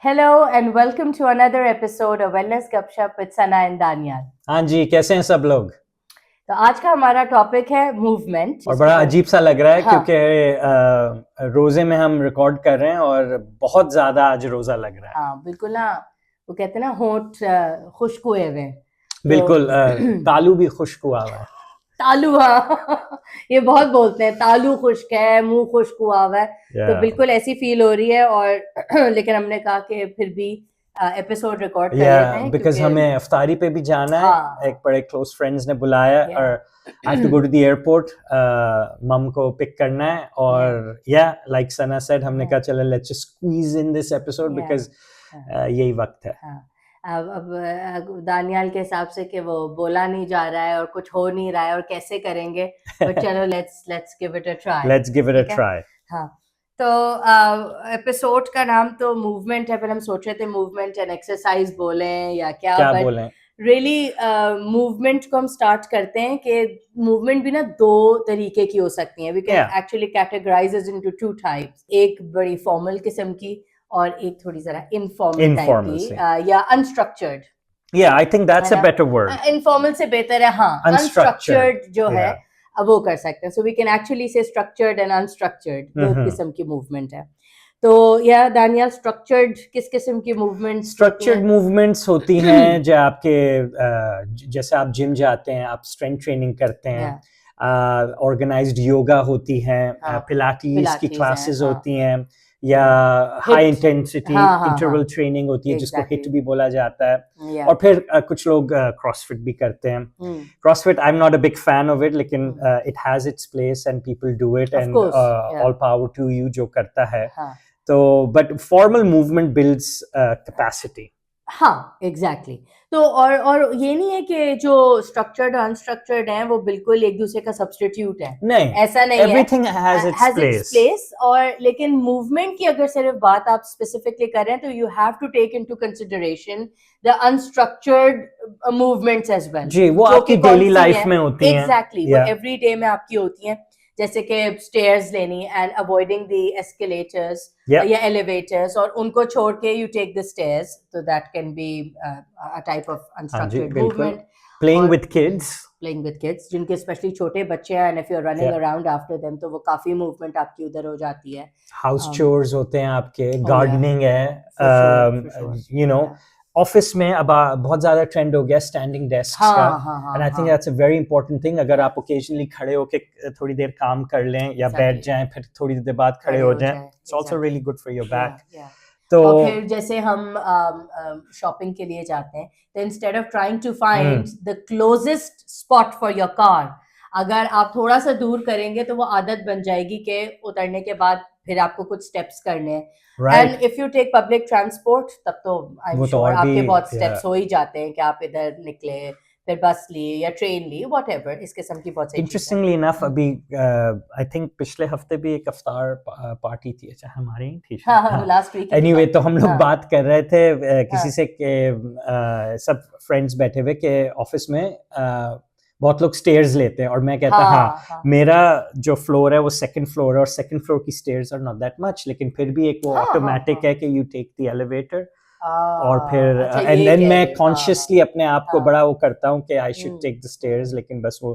Hello and welcome to another episode of Wellness Gupshup with Sana and Daniel. हाँ जी, कैसे हैं सब लोग? तो आज का हमारा टॉपिक है मूवमेंट और बड़ा अजीब सा लग रहा है हाँ. क्योंकि रोजे में हम रिकॉर्ड कर रहे हैं और बहुत ज्यादा आज रोजा लग रहा है। हाँ बिल्कुल ना, वो कहते हैं ना होंठ खुश्क हुए हुए। बिल्कुल तालू भी खुश्क हुआ हुआ है। तालू, हाँ ये बहुत बोलते हैं, तालू खुश्क है, मुंह खुश्क हुआ हुआ है। तो बिल्कुल ऐसी फील हो रही है और लेकिन हमने कहा कि फिर भी एपिसोड रिकॉर्ड कर लेते हैं बिकॉज हमें अफ्तारी पे भी जाना है। हाँ. एक बड़े क्लोज फ्रेंड्स ने बुलाया और I have to go to the airport, mom को पिक करना है और लाइक सना सेड हमने कहा चलो let's just squeeze in this episode because यही वक्त है। अब दानियाल के हिसाब से कि वो बोला नहीं जा रहा है और कुछ हो नहीं रहा है और कैसे करेंगे, बट चलो let's give it a try. हाँ, तो एपिसोड का नाम तो मूवमेंट है, फिर हम सोच रहे थे मूवमेंट एंड एक्सरसाइज बोलें या क्या बोलें। रियली मूवमेंट को हम स्टार्ट करते हैं कि मूवमेंट भी ना दो तरीके की हो सकती है। We can actually categorize it into two types, एक बड़ी फॉर्मल किस्म की और एक थोड़ी जरा इनफॉर्मल टाइप की या unstructured. I think that's a better word. Informal से बेहतर है, हाँ, अनस्ट्रक्चर्ड जो है अब वो कर सकते हैं। सो वी कैन एक्चुअली से स्ट्रक्चर्ड एंड अनस्ट्रक्चर्ड, दो किस्म की मूवमेंट है। तो दानियाल, स्ट्रक्चर्ड किस किस्म की मूवमेंट्स? स्ट्रक्चर्ड मूवमेंट्स होती हैं जो आपके जैसे आप जिम जाते हैं, आप स्ट्रेंथ ट्रेनिंग करते हैं, ऑर्गेनाइज्ड योगा होती है, पिलाटीज की क्लासेस होती हैं या हाई इंटेंसिटी इंटरवल ट्रेनिंग होती है जिसको हिट भी बोला जाता है। और फिर कुछ लोग क्रॉसफिट भी करते हैं। CrossFit I am not a big fan of it, लेकिन it has its place and people do it and all power to you जो करता है। तो but formal movement builds capacity. हाँ एग्जैक्टली। तो और ये नहीं है कि जो स्ट्रक्चर्ड अनस्ट्रक्चर्ड है वो बिल्कुल एक दूसरे का सब्स्टिट्यूट है, नहीं, ऐसा नहीं everything है, has its place। और लेकिन मूवमेंट की अगर सिर्फ बात आप स्पेसिफिकली कर रहे हैं तो you have to take into consideration the unstructured movements as well. जी, वो आपकी डेली लाइफ में होती हैं। एग्जैक्टली, वो एवरी डे में आपकी होती हैं, जैसे कि स्टेयर्स लेनी एंड अवॉइडिंग द एस्केलेटर्स या एलिवेटर्स, और उनको छोड़ के यू टेक द स्टेयर्स, तो that can be a type of unstructured movement. Playing with kids जिनके स्पेशली छोटे बच्चे हैं, and if you are running around after them तो वो काफी मूवमेंट आपकी उधर हो जाती है। हाउस चोर्स होते हैं आपके, गार्डनिंग है, यू नो ऑफिस में अब बहुत ज्यादा ट्रेंड हो गया स्टैंडिंग डेस्क का, and I think that's a very important thing. अगर आप ओकेजनली खड़े होके थोड़ी देर काम कर लें या बैठ जाएं फिर थोड़ी देर बाद खड़े हो जाएं, it's also really good for your back. तो फिर जैसे हम शॉपिंग के लिए जाते हैं तो instead of trying to find the closest spot for your car, अगर आप थोड़ा सा दूर करेंगे तो वो आदत बन जाएगी कि उतरने के बाद फिर आपको कुछ स्टेप्स करने हैं। And if you take public transport तब तो आई एम श्योर आपके बहुत स्टेप्स हो ही जाते हैं कि आप इधर निकले, फिर बस ली या ट्रेन ली, व्हाटएवर, इस किस्म की बहुत। इंटरेस्टिंगली इनफ अभी आई थिंक पिछले हफ्ते भी एक इफ्तार पार्टी थी, अच्छा हमारी थी लास्ट वीक। एनीवे तो हम लोग बात कर रहे थे किसी से के सब फ्रेंड्स बैठे हुए के ऑफिस में बहुत लोग स्टेयर्स लेते हैं और मैं कहता मेरा जो फ्लोर है वो सेकंड फ्लोर है और सेकंड फ्लोर की stairs are not that much, लेकिन फिर भी एक वो ऑटोमेटिक है कि यू टेक द एलिवेटर और फिर एंड देन मैं कॉन्शियसली अपने आप को बड़ा वो करता हूँ कि I should take the stairs, लेकिन बस वो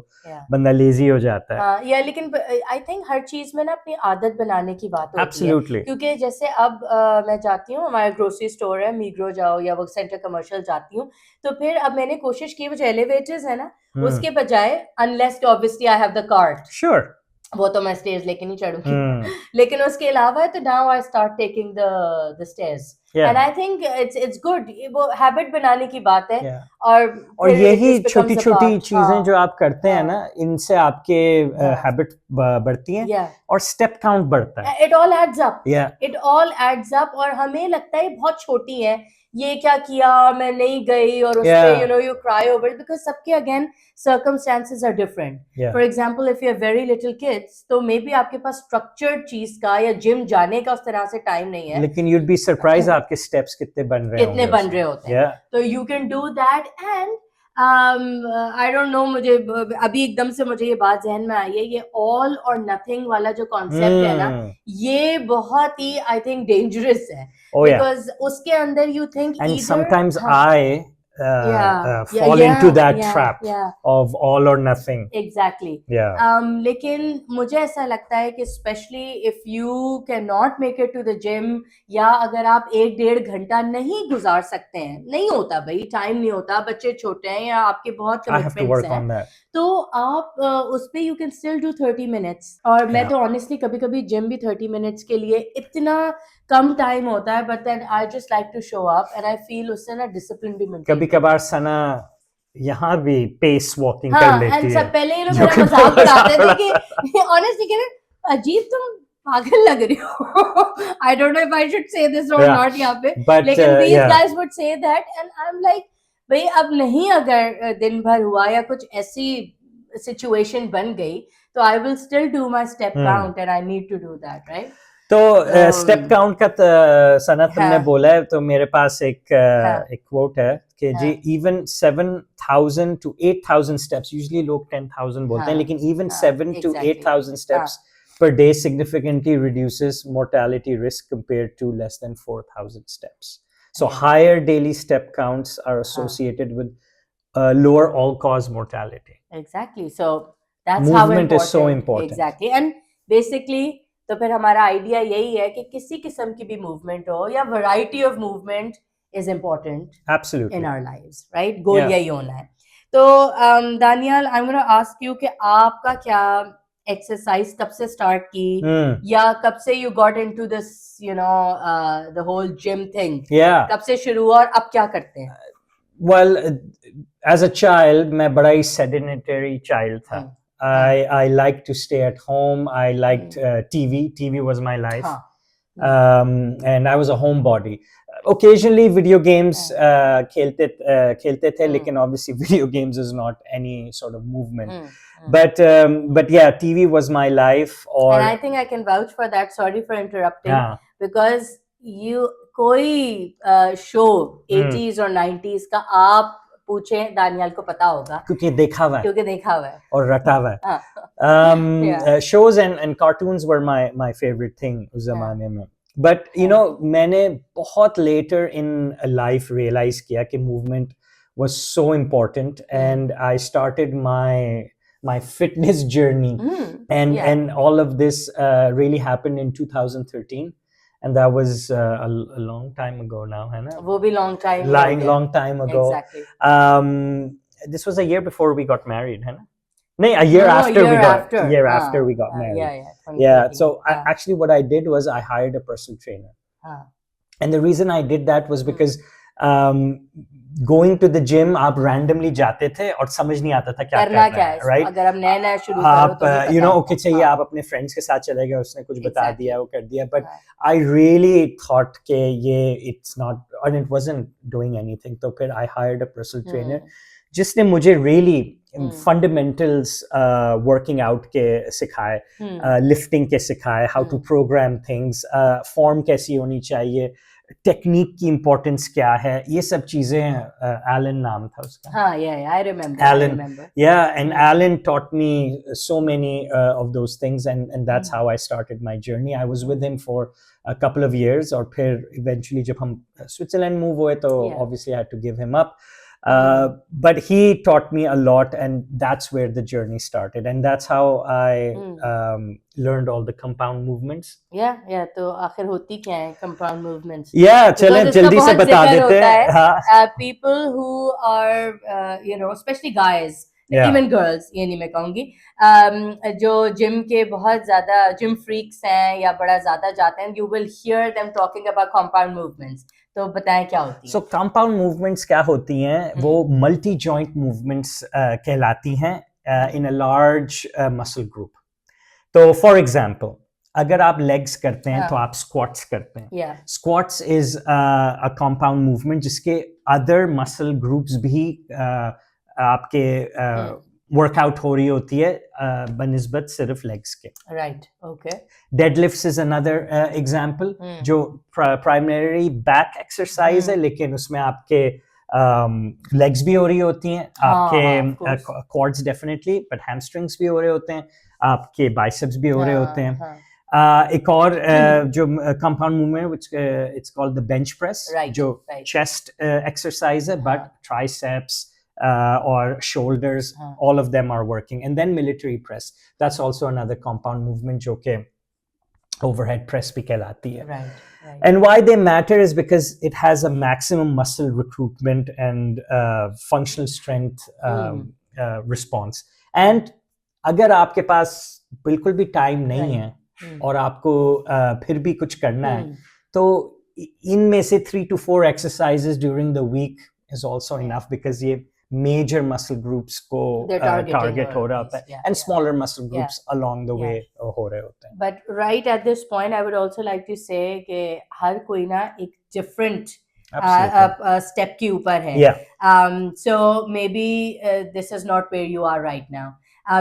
बंदा लेजी हो जाता है। या लेकिन आई थिंक हर चीज में ना अपनी आदत बनाने की बात होती Absolutely. है, क्योंकि जैसे अब मैं जाती हूँ, हमारा ग्रोसरी स्टोर है, मीग्रो जाओ या वो सेंटर कमर्शियल जाती हूँ, तो फिर अब मैंने कोशिश की वो जो एलिवेटर्स है ना उसके बजाय, unless obviously I have the cart, sure वो तो मैं स्टेयर्स लेके नहीं चढ़ूंगी लेकिन उसके अलावा तो now I start taking the stairs and I think it's good, वो हैबिट बनाने की बात है। और यही छोटी छोटी चीजें जो आप करते हैं ना, इनसे आपके हैबिट बढ़ती हैं और स्टेप काउंट बढ़ता है। इट ऑल एड्स अप और हमें लगता है बहुत छोटी है, ये क्या किया, मैं नहीं गई, और उस पे you cry over it because सबके again circumstances are different. For example, if you have very little kids, तो maybe आपके पास structured चीज का या जिम जाने का उस तरह से टाइम नहीं है, लेकिन you'd be surprised आपके steps कितने बन रहे होते हैं। तो you can do that, and I don't know, मुझे अभी एकदम से मुझे ये बात जहन में आई है, ये ऑल और नथिंग वाला जो कॉन्सेप्ट है ना, ये बहुत ही आई थिंक डेंजरस है, बिकॉज उसके अंदर you think and sometimes I fall into that trap of all or nothing. Exactly. लेकिन मुझे ऐसा लगता है कि specially if you can not make it to the gym, या अगर आप 1-1.5 घंटा नहीं गुजार सकते हैं, नहीं होता भाई, टाइम नहीं होता, बच्चे छोटे हैं या आपके बहुत कमिटमेंट्स हैं, तो आप उस पे you can still do 30 minutes. और मैं तो ऑनेस्टली कभी कभी जिम भी 30 मिनट्स के लिए, इतना कम टाइम होता है, but then I just like to show up and I feel उससे ना डिसिप्लिन भी मिलता है। कभी कभार सना यहाँ भी पेस वॉकिंग कर लेती है। पहले ये लोग मेरा मजाक उड़ाते थे कि ऑनेस्टली कह रहे अजीब तुम पागल लग रही हो। I don't know if I should say this or not यहाँ पे, लेकिन these guys would say that and I'm like भाई अब नहीं, अगर दिन भर हुआ या कुछ ऐसी सिचुएशन बन गई तो I will still do my step count and I need to do that, right? तो स्टेप काउंट का सना तुमने बोला है, तो मेरे पास एक क्वोट है कि जी इवन 7,000 to 8,000 स्टेप्स, यूजुअली लोग 10,000 बोलते हैं, लेकिन even 7 to 8,000 steps per day significantly reduces mortality risk compared to less than 4,000 steps. So higher daily step counts are associated with lower all-cause mortality. Exactly. So that's movement how important is so important. Exactly. And basically तो फिर हमारा idea यही है कि किसी किस्म की भी मूवमेंट हो या variety of movement is important in our lives, right? Goal यही होना है। तो Daniyal, I am gonna ask you कि आपका क्या एक्सरसाइज कब से स्टार्ट की, या कब से you got into this, you know, the whole gym thing, कब से शुरू हुआ और अब क्या करते हैं? Well, as a child, मैं बड़ा ही sedentary child था. I liked to stay at home. I liked TV. TV was my life. And I was a homebody. Occasionally video games खेलते थे, लेकिन obviously video games is not any sort of movement. But yeah, TV was my life. And I think I can vouch for that. Sorry for interrupting. Because you कोई show 80s और 90s का आप पूछे, दानियाल को पता होगा, क्योंकि देखा हुआ है और रटा हुआ है। Shows and cartoons were my favorite thing उस जमाने में। But you know, मैंने बहुत later in life realize किया कि movement was so important, and I started my fitness journey, and all of this really happened in 2013. And that was a long time ago now, है ना? वो भी long time ago. Exactly. This was a year before we got married, है ना? No, a year after we got married. Yeah. So actually, what I did was I hired a personal trainer. And the reason I did that was because going to the gym, आप randomly जाते थे और समझ नहीं आता था क्या करना है, right? अगर आप नया शुरू करो तो you know, okay, चाहिए आप अपने friends के साथ चले गए, उसने कुछ बता दिया, वो कर दिया, but I really thought कि ये it's not, and it wasn't doing anything. तो फिर I hired a personal trainer जिसने मुझे really fundamentals working out के सिखाए, lifting के सिखाए, how to program things, form कैसी होनी चाहिए, टेक्निक की इम्पोर्टेंस क्या है, ये सब चीजें एलन नाम था उसका। हाँ, I remember. Alan, yeah, and Alan taught me so many of those things, and that's how I started my journey. I was with him for a couple of years, और फिर eventually जब हम Switzerland move हुए तो obviously I had to give him up. But he taught me a lot, and that's where the journey started, and that's how I learned all the compound movements. Yeah. तो आखिर होती क्या है compound movements? Yeah, चलें जल्दी से बता देते हैं। People who are, you know, especially guys, even girls, ये नहीं मैं कहूँगी, जो जिम के बहुत ज़्यादा जिम फ्रीक्स हैं या बड़ा ज़्यादा जाते हैं, you will hear them talking about compound movements. तो बताएं क्या होती है? So compound movements क्या होती हैं? वो multi joint movements कहलाती हैं in a large muscle group. तो for example, अगर आप legs करते हैं तो आप squats करते हैं. Squats is a compound movement जिसके other muscle groups भी आपके वर्कआउट हो रही होती है बनिस्बत सिर्फ लेग्स के। Right, okay. Deadlifts is another example, जो प्राइमरी बैक एक्सरसाइज है, लेकिन उसमें आपके लेग्स भी हो रही होती हैं आपके, of course. Quads definitely, but hamstrings भी हो रहे होते हैं, आपके बाइसेप्स भी हो रहे होते हैं. हाँ, एक और जो compound movement which it's called the bench press, Right, जो right. चेस्ट एक्सरसाइज है, बट हाँ. ट्राइसेप्स or shoulders, हाँ. all of them are working. And then military press, that's also another compound movement जो कि overhead press भी कहलाती है. Right, right. And why they matter is because it has a maximum muscle recruitment and functional strength response. And अगर आपके पास बिल्कुल भी time नहीं Right. है और आपको फिर भी कुछ करना है, तो इनमें से 3 to 4 exercises during the week is also enough, because ये major muscle groups को target हो रहा होता है, and smaller muscle groups along the way हो रहे होते हैं. But right at this point, I would also like to say कि हर कोई ना एक different step के ऊपर है. So maybe this is not where you are right now.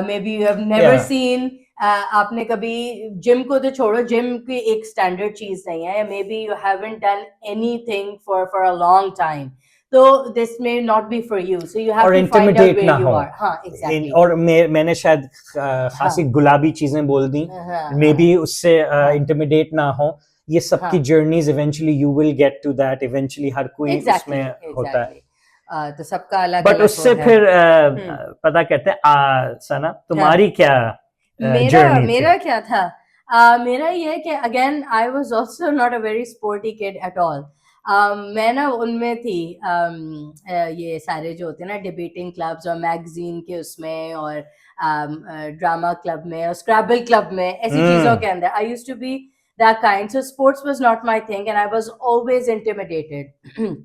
Maybe you have never seen, आपने कभी जिम को तो छोड़ो, जिम की एक स्टैंडर्ड चीज नहीं है. Maybe you haven't done anything for a long time. So this may not be for you. So you have to find out where you are. हाँ, exactly. और मैंने शायद खासी गुलाबी चीजें बोल दी, मे बी उससे इंटिमिडेट ना हो. ये सबकी journeys eventually you will get to that, eventually हर कोई उसमें होता है. तो सबका अलग. बट उससे फिर पता कहते हैं सना, तुम्हारी क्या जर्नी? मेरा क्या था? मेरा ये कि again I was also not a very sporty kid at all. मैं ना उनमें थी, ये सारे जो होते हैं ना डिबेटिंग क्लब्स और मैगजीन के उसमें और ड्रामा क्लब में और स्क्रैबल क्लब में, ऐसी चीजों के अंदर I used to be that kind. So sports was not my thing and I was always intimidated.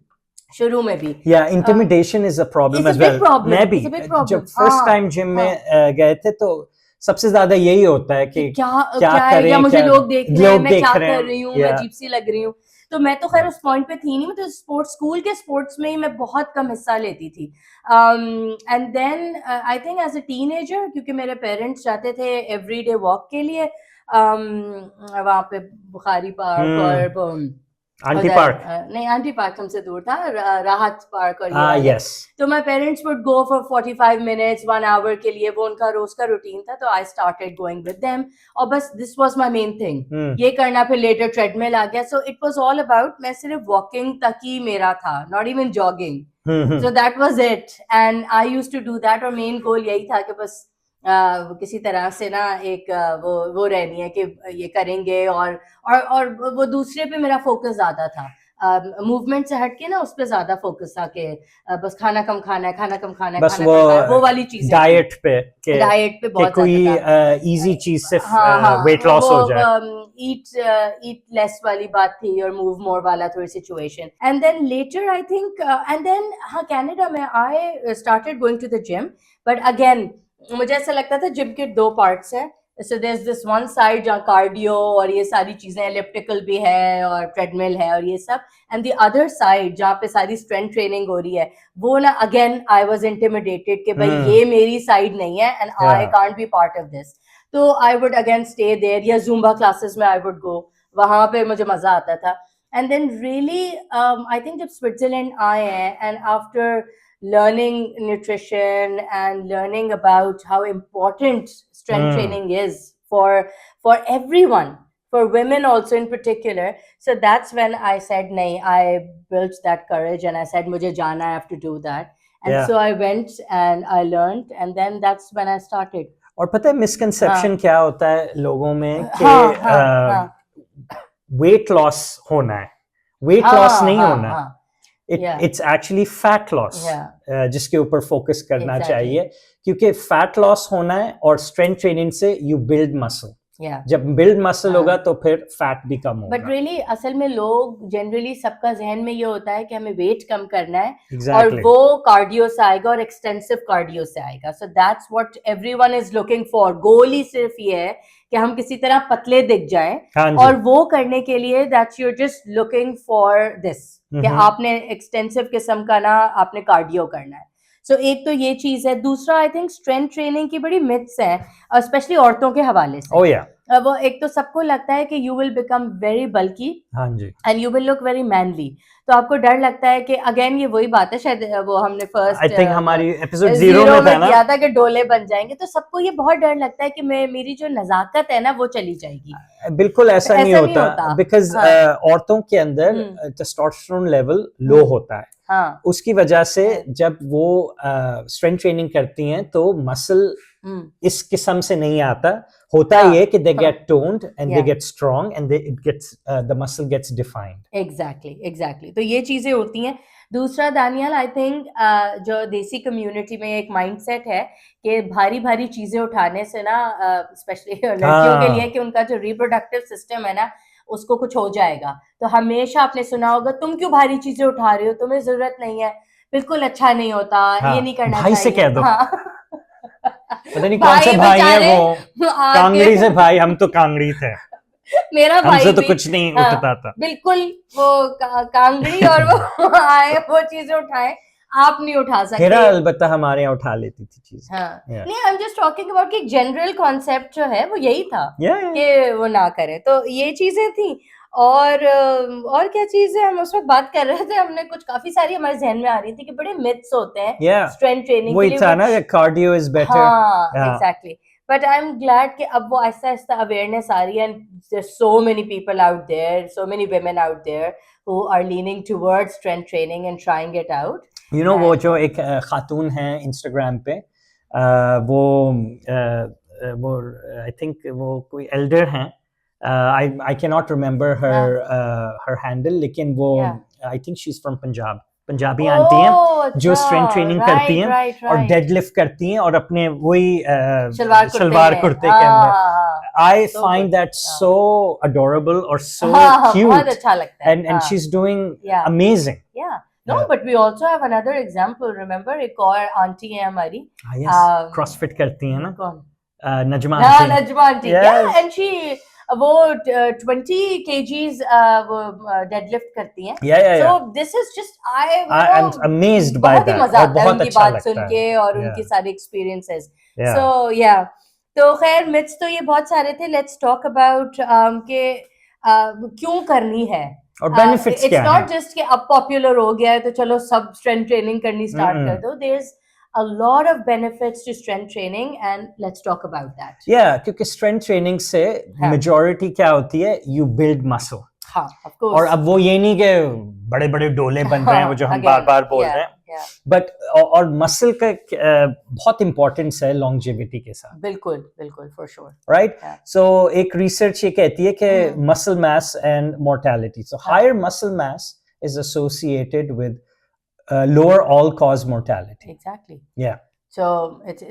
शुरू में भी intimidation is a problem as well. मैं भी जब फर्स्ट टाइम जिम में गए थे तो सबसे ज्यादा यही होता है कि क्या करें, या मुझे लोग देख रहे हैं, मैं क्या कर रही हूँ, मैं अजीब सी लग रही हूँ. तो मैं तो खैर उस पॉइंट पे थी नहीं, मैं तो स्पोर्ट्स, स्कूल के स्पोर्ट्स में ही मैं बहुत कम हिस्सा लेती थी. And then I think as a teenager, क्योंकि मेरे पेरेंट्स जाते थे एवरीडे वॉक के लिए वहाँ पे बुखारी पार्क और आंटी पार्क, नहीं आंटी पार्क हमसे दूर था, राहत पार्क और yes. तो my parents would go for 45 minutes 1 hour के लिए, वो उनका रोज का रूटीन था. तो I started going with them और बस this was my main thing, ये करना. फिर लेटर ट्रेडमिल आ गया. So it was all about, मैं सिर्फ वॉकिंग तक ही मेरा था, not even jogging. So that was it and I used to do that. और मेन गोल यही था कि बस किसी तरह से ना एक वो रहनी है कि ये करेंगे और वो दूसरे पे मेरा फोकस ज्यादा था. मूवमेंट से हटके ना उस पे ज्यादा फोकस था कि बस खाना कम खाना है, खाना कम खाना है, बस खाना वो वाली चीज डाइट पे बहुत कोई इजी चीज से वेट लॉस हो जाए. ईट लेस वाली बात थी और मूव मोर वाला थोड़ी situation. And then later I think and then हाँ कनाडा में I started going to the gym. But again मुझे ऐसा लगता था जिम के 2 पार्ट्स हैं. So there's this one side जहाँ कार्डियो और ये सारी चीजें, एलिप्टिकल भी है और ट्रेडमिल है और ये सब, एंड द अदर साइड जहाँ पे सारी स्ट्रेंथ ट्रेनिंग हो रही है, वो ना अगेन आई वाज इंटिमिडेटेड कि भाई ये मेरी साइड नहीं है and I can't be part of this. तो I would again stay there, या जुम्बा क्लासेस में आई वुड गो, वहां पे मुझे मजा आता था. And then really I think जब स्विट्जरलैंड आए हैं and after learning nutrition and learning about how important strength training is for everyone, for women also in particular. So that's when I said nahi, I built that courage and I said mujhe jana, I have to do that. And so I went and I learned and then that's when I started. और पता है misconception क्या होता है लोगों में कि weight loss होना है, वेट लॉस नहीं होना है. It's actually fat loss, जिसके ऊपर फोकस करना चाहिए, क्योंकि फैट लॉस होना है और स्ट्रेंथ ट्रेनिंग से यू बिल्ड मसल. जब बिल्ड मसल होगा तो फिर फैट भी कम होगा. बट रियली असल में लोग जनरली सबका जहन में ये होता है कि हमें वेट कम करना है. और वो कार्डियो से आएगा और एक्सटेंसिव कार्डियो से आएगा. So that's what everyone is looking for. Goal ही सिर्फ ये है कि हम किसी तरह पतले दिख जाएं और वो करने के लिए that's you just looking for this कि आपने एक्सटेंसिव किस्म का ना आपने कार्डियो करना है. सो एक तो ये चीज है. दूसरा आई थिंक स्ट्रेंथ ट्रेनिंग की बड़ी मिथ्स है, स्पेशली औरतों के हवाले से. वो एक तो सबको लगता है कि you will become very bulky हाँ जी, and you will look very manly, तो आपको डर लगता है कि अगेन ये वही बात है, शायद वो हमने आई फर्स्ट थिंक हमारी एपिसोड 0 जीरो में में था ना, किया था कि डोले बन जाएंगे, तो सबको ये बहुत डर लगता है कि मेरी जो नजाकत है ना वो चली जाएगी। बिल्कुल ऐसा नहीं ऐसा नहीं होता, होता। बिकॉज हाँ। औरतों के अंदर टेस्टोस्टेरोन लेवल लो होता है, हाँ उसकी वजह से हाँ। जब वो स्ट्रेंथ ट्रेनिंग करती हैं तो मसल इस किस्म से नहीं आता, होता हाँ, ये कि दे हाँ, get toned and they yeah. Get strong and they it gets the muscle gets defined. Exactly तो ये चीजें होती हैं। दूसरा दानियाल, आई थिंक जो देसी कम्युनिटी में एक माइंडसेट है कि भारी भारी चीजें उठाने से ना, स्पेशली लड़कियों के लिए, कि उनका जो रिप्रोडक्टिव सिस्टम है ना उसको कुछ हो जाएगा। तो हमेशा आपने सुना होगा, तुम क्यों भारी चीजें उठा रही हो, तुम्हें जरूरत नहीं है, बिल्कुल अच्छा नहीं होता, ये नहीं करना भाई से चाहिए। कह दो। हाँ। पता नहीं कौन से भाई है वो, कांगड़ी से भाई, हम तो कांगड़ी थे, मेरा भाई हमसे तो भी, कुछ नहीं हाँ, उठता था। बिल्कुल वो कांगड़ी और वो आए वो चीजें उठाए, आप नहीं उठा हेरा सकते। अलबत्ता हमारे यहाँ उठा लेती थी चीज। हाँ नहीं, I am just talking about कि जनरल कॉन्सेप्ट जो है वो यही था Yeah. कि वो ना करे, तो ये चीजें थी। और क्या चीज है, हम उस वक्त बात कर रहे थे, हमने कुछ काफी सारी हमारे जहन में आ रही थी कि बड़े मिथ्स होते हैं स्ट्रेंथ ट्रेनिंग के वही लिए, था ना कि कार्डियो इज बेटर। हाँ exactly, but I am glad कि अब वो आहिस्ता आहिस्ता अवेयरनेस आ रही है, and there so many people out there, so many women out there who are leaning towards strength training and trying it out. You know वो जो एक खातून है इंस्टाग्राम पे, वो आई थिंक वो कोई एल्डर हैं, I can not remember her handle, लेकिन वो I think she is from Punjab, Punjabi aunty हैं जो स्ट्रेंथ ट्रेनिंग करती हैं और डेडलिफ्ट करती हैं और अपने वही शलवार कुर्ते के अंदर। I find that so adorable और सो क्यूट, बहुत अच्छा लगता है, and she's doing amazing. No, but we also have another example. Remember, एक और आंटी है हमारी, CrossFit करती है ना, कौन? नजमा हाँ, aunty. Najma aunty, yeah, and she वो 20 kgs वो डेडलिफ्ट करती हैं। So this is just I'm amazed by बहुत ही that, मजा और आता है बहुत उनकी अच्छा बात लगता सुन है, के और उनकी सारी एक्सपीरियंसेस। So yeah, तो खैर मिथ्स तो ये बहुत सारे थे। Let's talk about के क्यों करनी है, और बेनिफिट्स क्या हैं। इट्स नॉट जस्ट कि अब पॉपुलर हो गया है तो चलो सब स्ट्रेंथ ट्रेनिंग करनी स्टार्ट कर दो। There is a lot of benefits to strength training, and let's talk about that. Yeah, क्योंकि strength training से majority क्या होती है, you build muscle. हाँ, of course. और अब वो ये नहीं कि बड़े बड़े डोले बन रहे हैं, वो जो हम बार बार बोल रहे हैं, बट और मसल का बहुत इंपॉर्टेंस है लॉन्जेविटी के साथ। बिल्कुल बिल्कुल, फॉर श्योर, राइट। सो एक रिसर्च ये कहती है कि muscle mass and mortality, so higher muscle mass is associated with lower all cause mortality. Exactly. Yeah. So it's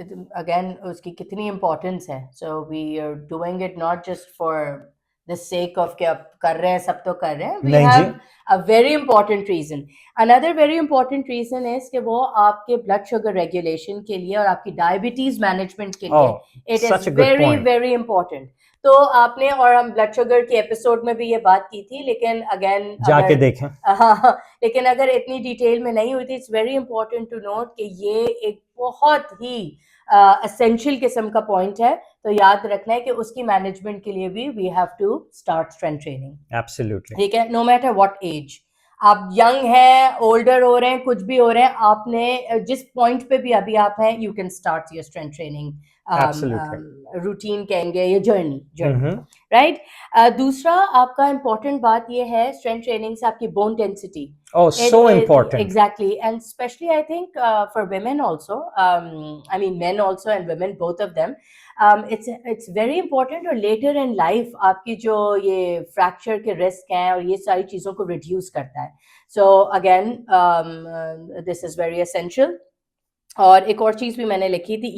again उसकी कितनी importance है. So we are doing it not just for the sake of कि अब कर रहे हैं, सब तो कर रहे हैं. We have a very important reason. Another very important reason is कि वो आपके blood sugar regulation के लिए और आपकी diabetes management के लिए, it is very very important. तो आपने और हम ब्लड शुगर के एपिसोड में भी ये बात की थी, लेकिन अगेन जाके देखें। लेकिन अगर इतनी डिटेल में नहीं हुई थी, it's very important to note कि ये एक बहुत ही एसेंशियल किस्म का पॉइंट है। तो याद रखना है कि उसकी मैनेजमेंट के लिए भी we have to start strength training. Absolutely, ठीक है, नो मैटर व्हाट एज, आप यंग हैं, ओल्डर हो रहे हैं, कुछ भी हो रहे हैं, आपने जिस पॉइंट पे भी अभी आप हैं, you can start your strength training routine कहेंगे, ये जर्नी, राइट। दूसरा आपका इम्पोर्टेंट बात ये है, स्ट्रेंथ ट्रेनिंग से आपकी bone density, so important, exactly, and especially I think for women also, I mean men also and women, both of them, it's very important, और later in life आपकी जो ये फ्रैक्चर के रिस्क हैं और ये सारी चीज़ों को रिड्यूस करता है। So again this is very essential। और एक और चीज भी मैंने लिखी थी,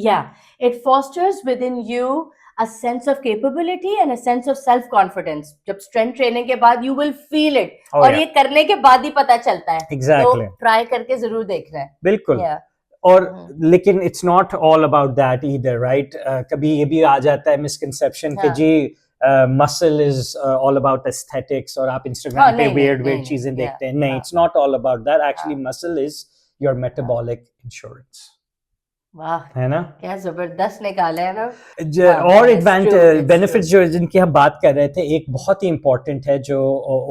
it fosters with in you a sense of capability and a sense of self confidence। जब स्ट्रेंथ ट्रेनिंग के बाद you will feel it, और ये करने के बाद ही पता चलता है। Exactly. तो ट्राई करके जरूर देखना है। बिल्कुल। और लेकिन it's not all about that either, right? कभी ये भी आ जाता है misconception कि जी muscle is all about aesthetics, और आप Instagram पे weird चीजें देखते हैं। नहीं, it's not all about that. Actually muscle is your metabolic insurance। वाह, है ना? क्या जबरदस्त निकाला है ना। और it's true, it's benefits true. जो जिनकी हम बात कर रहे थे, एक बहुत ही इम्पोर्टेंट है जो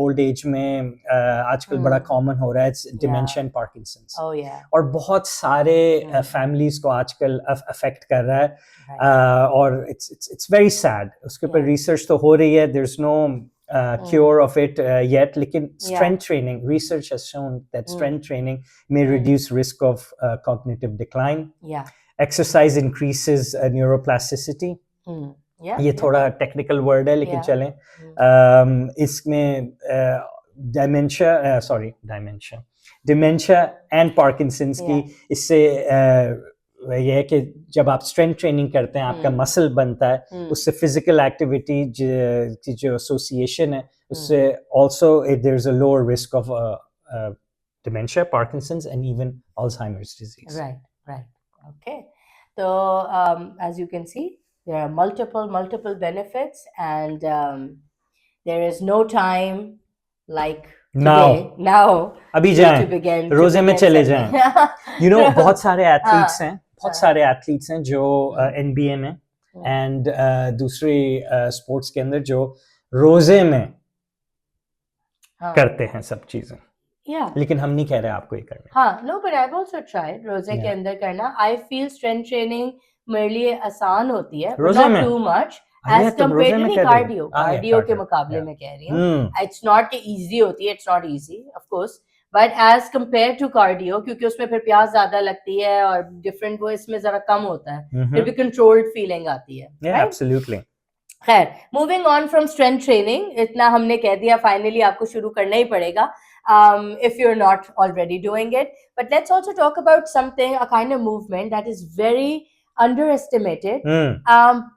ओल्ड एज में आजकल बड़ा कॉमन हो रहा है, dementia and Parkinson's. Oh yeah. और बहुत सारे फैमिलीज को आजकल अफेक्ट कर रहा है, Right. और इट्स वेरी सैड। उसके ऊपर Yeah. रिसर्च तो हो रही है, there is no cure of it yet, लेकिन strength training, research has shown that strength training may reduce risk of cognitive decline. Yeah. Exercise increases neuroplasticity. Yeah. ये थोड़ा technical word है, लेकिन Yeah. चलें। इसमें डिमेंशिया एंड पार्किंसंस की, इससे ये है कि जब आप स्ट्रेंथ ट्रेनिंग करते हैं, आपका मसल बनता है, उससे फिजिकल एक्टिविटी की जो एसोसिएशन है, उससे also there is a lower risk of dementia, Parkinson's and even Alzheimer's disease. Right. Okay. So as you can see, there are multiple benefits, and there is no time like now अभी जाएं, रोजे में चले जाएं। You know, बहुत सारे athletes हैं जो NBA में एंड दूसरी स्पोर्ट्स के अंदर जो रोजे में करते हैं सब चीजें। लेकिन हम नहीं कह रहे आपको ये करना। हाँ, no, but I've also tried रोजे के अंदर करना। I feel strength training मेरे लिए आसान होती है, not too much as compared to cardio के मुकाबले में कह रही हूँ। It's not easy होती है, it's not easy of course, but as compared to cardio, क्योंकि उसमें फिर प्यास ज्यादा लगती है और डिफरेंट वो इसमें जरा कम होता है, फिर भी कंट्रोल्ड फीलिंग आती है। Absolutely. खैर, moving on from strength training, इतना हमने कह दिया, फाइनली आपको शुरू करना ही पड़ेगा if you're not already doing it. But let's also talk about something, a kind of movement that is very underestimated,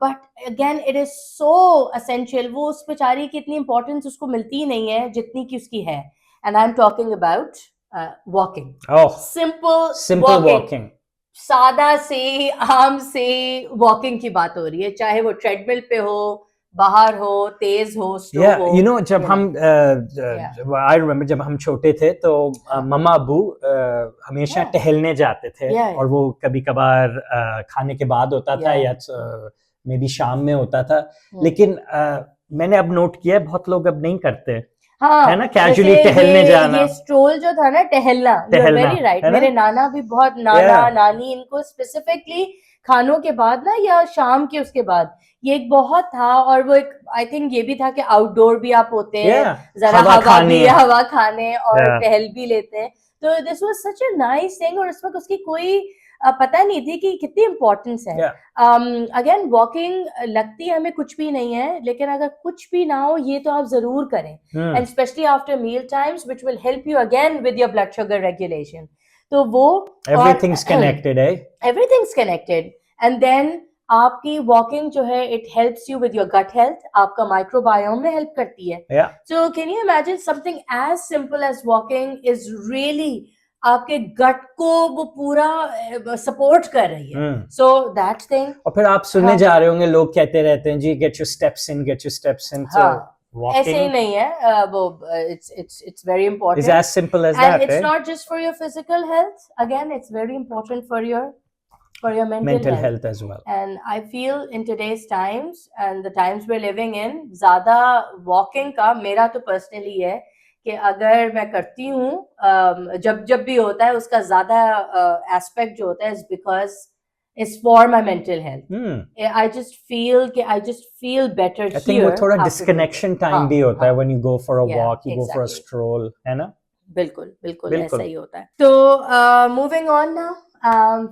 but again it is so essential. वो उस बेचारी की इतनी importance उसको मिलती ही नहीं है जितनी की उसकी है, and I'm talking about walking. Simple walking. सादा से आम से वॉकिंग की बात हो रही है, चाहे वो ट्रेडमिल पे हो, बाहर हो, तेज हो, स्लो हो। You know, जब हम I remember जब हम छोटे थे तो मम्मा अबू हमेशा टहलने जाते थे, और वो कभी कभार खाने के बाद होता था या मे बी शाम में होता था, लेकिन मैंने अब नोट किया है बहुत लोग अब नहीं करते। हाँ, है ना, कैजुअली टहलने जाना, ये स्ट्रोल जो था ना, टहलना, वेरी राइट। मेरे नाना भी बहुत, नानी इनको स्पेसिफिकली खानों के बाद ना या शाम के उसके बाद ये एक बहुत था, और वो एक आई थिंक ये भी था कि आउटडोर भी आप होते हैं, जरा हवा खाने और टहल भी लेते हैं, तो this was such a nice thing. और उस वक्त उसकी कोई पता नहीं थी कि कितनी इम्पोर्टेंस है। अगेन वॉकिंग लगती है हमें कुछ भी नहीं है, लेकिन अगर कुछ भी ना हो ये तो आप जरूर करें, and specially after meal times which will help you again with your blood sugar regulation. तो वो एवरीथिंग्स कनेक्टेड है, एवरीथिंग्स कनेक्टेड। एंड देन आपकी वॉकिंग जो है, it helps you with your gut health, आपका माइक्रोबायोम में हेल्प करती है। So can you imagine something as simple as walking is really आपके गट को वो पूरा सपोर्ट कर रही है। So that's thing. और फिर आप सुनने जा रहे होंगे लोग कहते रहते हैं जी get your steps in, get your steps in. ऐसे ही नहीं है वो, it's very important. It's as simple as that, and it's not just for your physical health, again it's very important for your mental health as well. And I feel in today's times and the times we're living in, ज़्यादा walking का मेरा तो personally है कि अगर मैं करती हूँ जब भी होता है, उसका ज़्यादा aspect जो होता है is because it's for my mental health. I just feel better here. I think वो थोड़ा disconnection time भी होता है when you go for a walk, you go for a stroll, है ना? बिल्कुल ऐसा ही होता है। तो moving on now,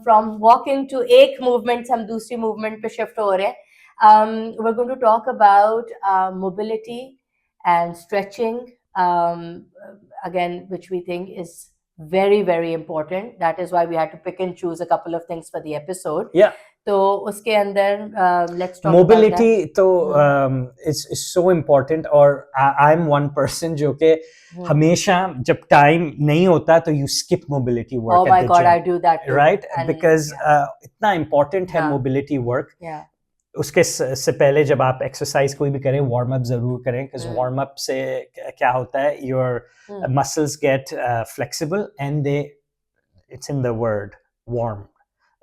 from walking to एक movement हम दूसरी movement पे shift हो रहे हैं। We're going to talk about mobility and stretching, again which we think is very very important. That is why we had to pick and choose a couple of things for the episode. तो उसके अंदर let's talk mobility about that. तो is so important, और I'm one person जो कि हमेशा जब time नहीं होता तो you skip mobility work. Oh my God, I do that too. Right? Because इतना important है mobility work. उसके से पहले जब आप एक्सरसाइज कोई भी करें, वार्म अप जरूर करें, बिकॉज वार्म अप से क्या होता है, your muscles get flexible and they, it's in the word warm,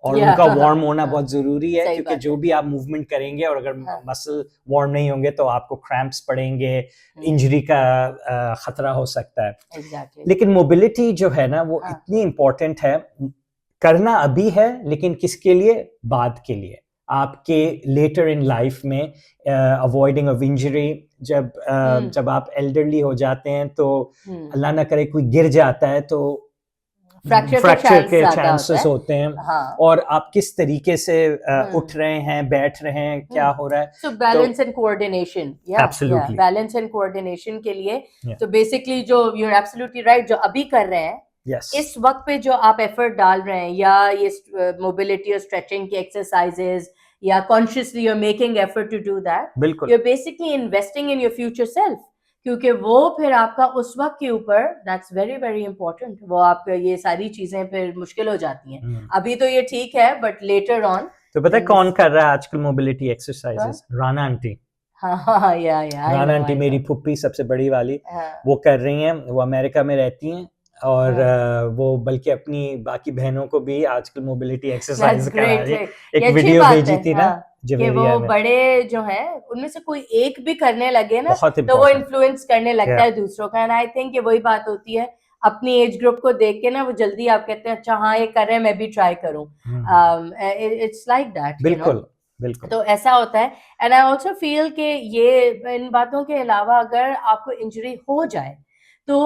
और उनका वार्म होना बहुत जरूरी है, सही क्योंकि बात जो है। भी आप मूवमेंट करेंगे और अगर हाँ। मसल वार्म नहीं होंगे तो आपको क्रैम्प्स पड़ेंगे, इंजरी का खतरा हो सकता है। एग्जैक्टली। लेकिन मोबिलिटी जो है ना वो हाँ। इतनी इम्पोर्टेंट है, करना अभी है लेकिन किसके लिए, बाद के लिए, आपके लेटर इन लाइफ में, अवॉइडिंग ऑफ इंजरी। जब आप एल्डरली हो जाते हैं तो अल्लाह ना करे कोई गिर जाता है तो फ्रैक्चर के चांसेस होते हैं। हाँ। और आप किस तरीके से उठ रहे हैं, बैठ रहे हैं, क्या हो रहा है। So balance and coordination, Absolutely. Balance and coordination के लिए Yeah. तो बेसिकली जो यू आर एब्सोल्युटली राइट, जो अभी कर रहे हैं Yes. इस वक्त पे जो आप एफर्ट डाल रहे हैं, या ये मोबिलिटी और स्ट्रेचिंग की एक्सरसाइजेस, या consciously you are making effort to do that, बिल्कुल। You are basically investing in your future self, क्योंकि वो फिर आपका उस वक्त के ऊपर, दैट्स वेरी वेरी इंपॉर्टेंट, वो आप ये सारी चीजें फिर मुश्किल हो जाती हैं। अभी तो ये ठीक है, बट लेटर ऑन। तो पता है कौन कर रहा है आजकल mobility exercises? Rana aunty. Rana aunty मेरी फुप्पी सबसे बड़ी वाली, वो कर रही हैं। वो अमेरिका में रहती हैं और वो बल्कि अपनी बाकी बहनों को भी आजकल मोबिलिटी एक्सरसाइज करा रही है। एक वीडियो भेजी थी ना कि वो बड़े जो हैं उनमें से कोई एक भी करने लगे ना तो वो इन्फ्लुएंस करने लगता है दूसरों का। एंड आई थिंक ये वही बात होती है, अपनी एज ग्रुप को देख के ना वो जल्दी आप कहते हैं अच्छा हाँ ये कर रहे हैं मैं भी ट्राई करूं। इट्स लाइक दैट, बिल्कुल बिल्कुल। तो ऐसा होता है। एंड आई ऑल्सो फील कि ये इन बातों के अलावा अगर आपको इंजरी हो जाए तो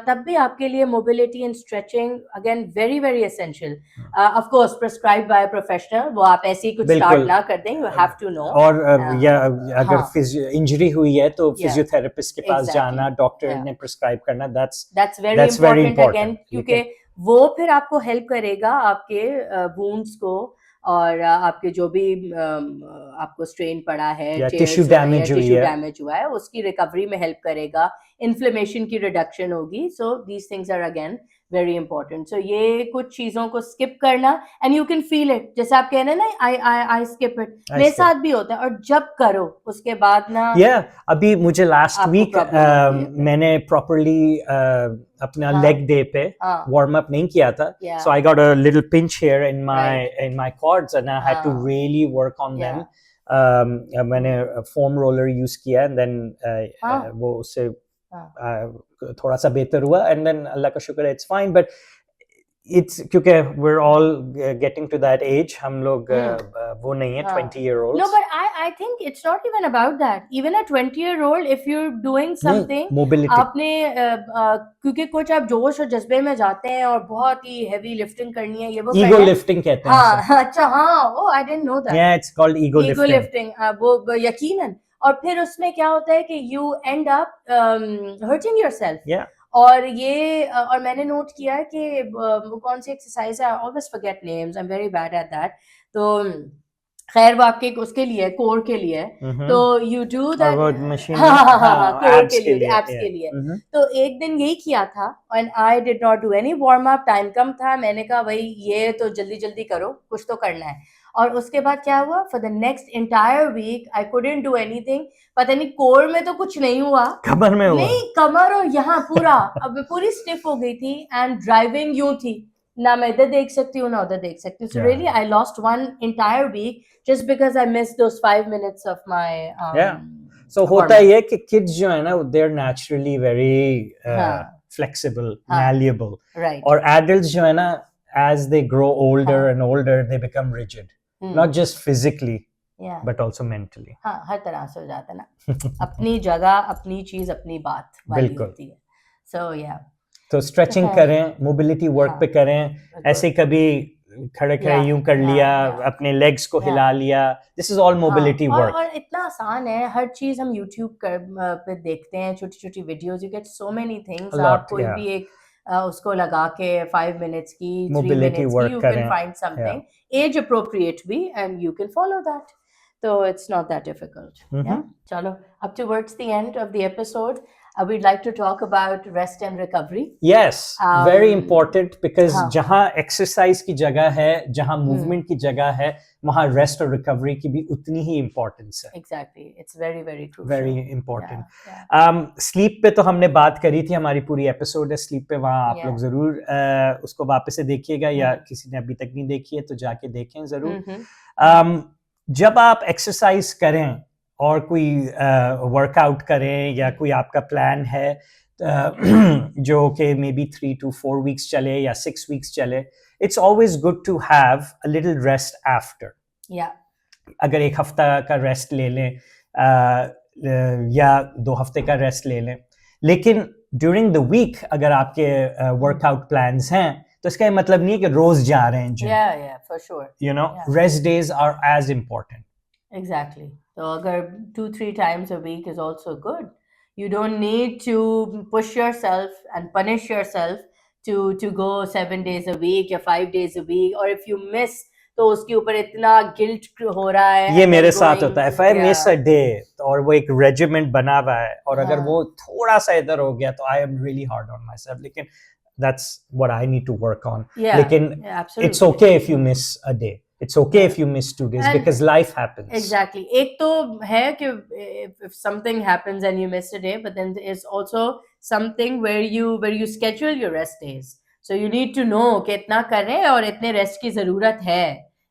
तब भी आपके लिए mobility and stretching again very very essential, of course prescribe by professional, वो आप ऐसे ही कुछ स्टार्ट ना कर दें, यू हैव टू नो। और या अगर इंजरी हुई है तो फिजियोथेरेपिस्ट के पास जाना, डॉक्टर ने प्रिस्क्राइब करना, दैट्स वेरी इंपॉर्टेंट अगेन, क्योंकि वो फिर आपको हेल्प करेगा आपके वुंड्स को, और आपके जो भी आपको स्ट्रेन पड़ा है, टिश्यू डैमेज हुआ है, उसकी रिकवरी में हेल्प करेगा, इन्फ्लेमेशन की रिडक्शन होगी। So these things are again very important. So ये कुछ चीजों को स्किप करना, and you can feel it, जैसे आप कह रहे हैं ना आई स्किप इट, मेरे साथ भी होता है, और जब करो उसके बाद ना अभी मुझे लास्ट वीक मैंने प्रॉपर्ली अपना लेग डे पे वार्म अप नहीं किया था, so I got a little pinch here in my quads and I had to really work on them. मैंने फोम रोलर यूज किया एंड देन वो उससे थोड़ा सा बेहतर हुआ, एंड देन अल्लाह का शुक्र है इट्स फाइन। बट इट्स क्योंकि we're all getting to that age, हम लोग वो नहीं है 20-year-olds. No, but I think it's not even about that. Even a 20-year-old, if you're doing something, mobility, आपने क्योंकि कुछ आप जोश और जज्बे में जाते हैं और बहुत ही heavy lifting करनी है, ये वो ego lifting कहते हैं। हाँ अच्छा हाँ, oh I didn't know that. Yeah, it's called ego lifting. वो यकीनन, और फिर उसमें क्या होता है कि you end up hurting yourself. Yeah. और ये और मैंने नोट किया है कि वो कौन सी एक्सरसाइज है, I always forget names, I am very bad at that. तो खैर वो आपके उसके लिए, कोर के लिए, तो यू डू दैट कोर के लिए, एब्स के लिए। तो एक दिन यही किया था and I did not do any warm up, time कम था, मैंने कहा भाई ये तो जल्दी जल्दी करो, कुछ तो करना है। और उसके बाद क्या हुआ, for the next entire week I couldn't do anything. पता नहीं कोर में तो कुछ नहीं हुआ, कमर में हुआ, नहीं कमर और यहाँ पूरा अब पूरी स्टिफ हो गई थी, एंड ड्राइविंग यूं थी, ना मैं इधर देख सकती हूँ ना उधर देख सकती हूँ। So really I lost one entire week just because I missed those 5 minutes of my so होता है कि किड्स जो है ना they are naturally very flexible, malleable, right, और एडल्ट्स जो है ना as they grow older and older they become rigid, not just physically but also mentally. हाँ, हर तरह से हो जाता है ना। अपनी जगह, अपनी चीज, अपनी बात वाली होती है। So yeah. तो स्ट्रेचिंग करें, मोबिलिटी वर्क पे करें, ऐसे कभी खड़े खड़े यूं कर लिया, अपने लेग्स को हिला लिया, this is all mobility work. और इतना आसान है, हर चीज हम यूट्यूब पे देखते हैं, छोटी छोटी videos, you get so many things. आप कोई भी एक उसको लगा के 5 minutes की, 3 minutes की, you can find something age appropriate भी, and you can follow that. So it's not that difficult. Yeah. Chalo, up towards the end of the episode, we'd like to talk about rest and recovery. Yes, very important because हाँ. जहाँ exercise की जगह है, जहाँ movement की जगह है, वहाँ रेस्ट और रिकवरी की भी उतनी ही इम्पोर्टेंस है. Exactly, it's very very crucial. Very important. Sleep पे तो हमने बात करी थी, हमारी पूरी एपिसोड है स्लीप पे, वहाँ आप लोग जरूर उसको वापस से देखिएगा, या किसी ने अभी तक नहीं देखी है तो जाके देखें जरूर. जब आप एक्सरसाइज करें और कोई वर्कआउट करें या कोई आपका प्लान है जो कि मे बी 3 to 4 weeks चले या 6 weeks चले, it's always good to have a little rest after. अगर एक हफ्ता का रेस्ट ले लें या 2 हफ्ते का रेस्ट ले लें, लेकिन ड्यूरिंग द वीक अगर आपके वर्कआउट प्लान्स हैं तो इसका मतलब नहीं है कि रोज जा रहे हैं gym. For sure. You know, rest days are as important. Exactly. So agar 2-3 times a week is also good. You don't need to push yourself and punish yourself to go 7 days a week या 5 days a week, or if you miss तो उसके ऊपर इतना guilt हो रहा है. ये मेरे साथ होता है. If I miss a day और वो एक रेजिमेंट बना हुआ है और अगर वो थोड़ा सा इधर हो गया तो I am really hard on myself. लेकिन that's what I need to work on. लेकिन it's okay if you miss a day. It's okay if you miss 2 days because life happens. Exactly. एक तो है कि if something happens and you miss a day, but then there's also something where you schedule your rest days. So you need to know कि इतना कर रहे हैं और इतने रेस्ट की जरूरत है.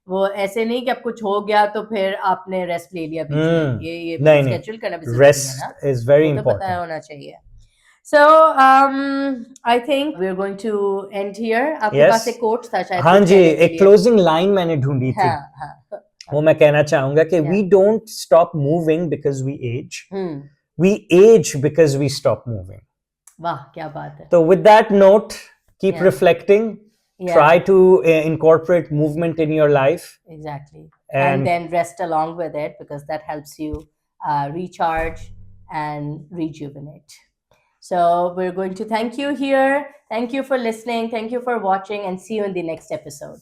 वो ऐसे नहीं कि अब कुछ हो गया तो फिर आपने रेस्ट ले लिया बीच में. ये schedule करना भी जरूरी है ना. Rest is very important. पता होना चाहिए. So I think we're going to end here. आपके पास एक कोट था शायद. हाँ जी, एक क्लोजिंग लाइन मैंने ढूंढी थी. वो मैं कहना चाहूंगा कि we don't stop moving because we age. We age because we stop moving. वाह क्या बात है. So with that note, keep reflecting. Try to incorporate movement in your life. Exactly. And then rest along with it because that helps you recharge and rejuvenate. So we're going to thank you here. Thank you for listening. Thank you for watching, and see you in the next episode.